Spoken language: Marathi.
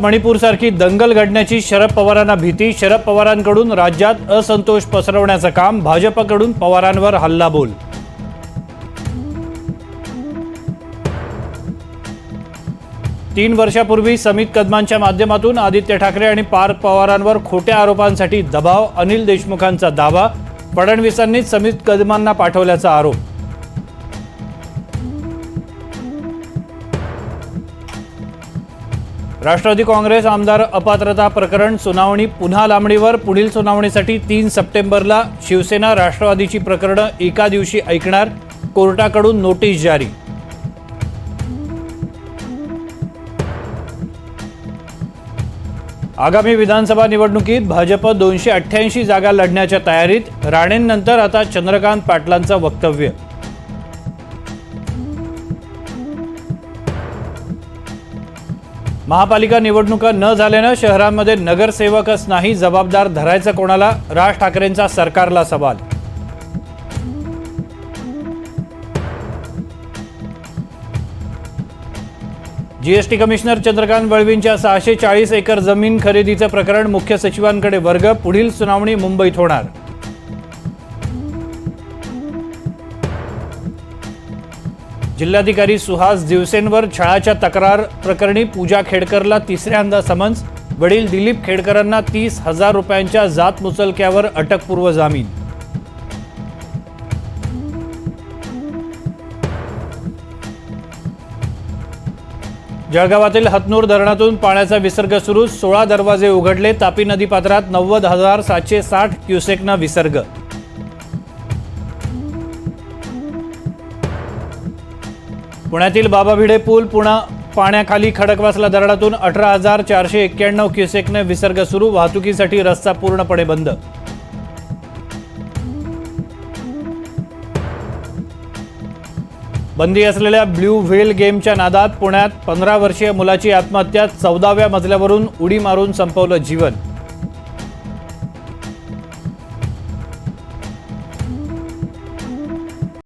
मणिपूरसारखी दंगल घडण्याची शरद पवारांना भीती. शरद पवारांकडून राज्यात असंतोष पसरवण्याचं काम. भाजपकडून पवारांवर हल्लाबोल. तीन वर्षापूर्वी समित कदमांच्या माध्यमातून आदित्य ठाकरे आणि पार्थ पवारांवर खोट्या आरोपांसाठी दबाव. अनिल देशमुखांचा दावा. फडणवीसांनीच समित कदमांना पाठवल्याचा आरोप. राष्ट्रवादी काँग्रेस आमदार अपात्रता प्रकरण सुनावणी पुन्हा लांबणीवर. पुढील सुनावणीसाठी 3 सप्टेंबरला शिवसेना राष्ट्रवादीची प्रकरणं एका दिवशी ऐकणार. कोर्टाकडून नोटीस जारी. आगामी विधानसभा निवडणुकीत भाजप 288 जागा लढण्याच्या तयारीत. राणेंनंतर आता चंद्रकांत पाटलांचं वक्तव्य. महापालिका निवडणुका न झाल्यानं शहरांमध्ये नगरसेवकच नाही, जबाबदार धरायचं कोणाला? राज ठाकरेंचा सरकारला सवाल. जीएसटी कमिशनर चंद्रकांत वळवींच्या 640 एकर जमीन खरेदीचं प्रकरण मुख्य सचिवांकडे वर्ग. पुढील सुनावणी मुंबईत होणार. जिल्हाधिकारी सुहास दिवसेंवर छळाच्या तक्रार प्रकरणी पूजा खेडकरला तिसऱ्यांदा समन्स. वडील दिलीप खेडकरांना 30,000 रुपयांच्या जात मुचलक्यावर अटकपूर्व जामीन. जळगावातील हतनूर धरणातून पाण्याचा विसर्ग सुरू. 16 दरवाजे उघडले. तापी नदीपात्रात 90,760 क्युसेकना विसर्ग. पुण्यातील बाबा भिडे पूल पुन्हा पाण्याखाली. खडकवासला धरणातून 18,491 क्युसेकने विसर्ग सुरू. वाहतुकीसाठी रस्ता पूर्णपणे बंद. बंदी असलेल्या ब्ल्यू व्हेल गेमच्या नादात पुण्यात 15 वर्षीय मुलाची आत्महत्या. 14व्या मजल्यावरून उडी मारून संपवलं जीवन.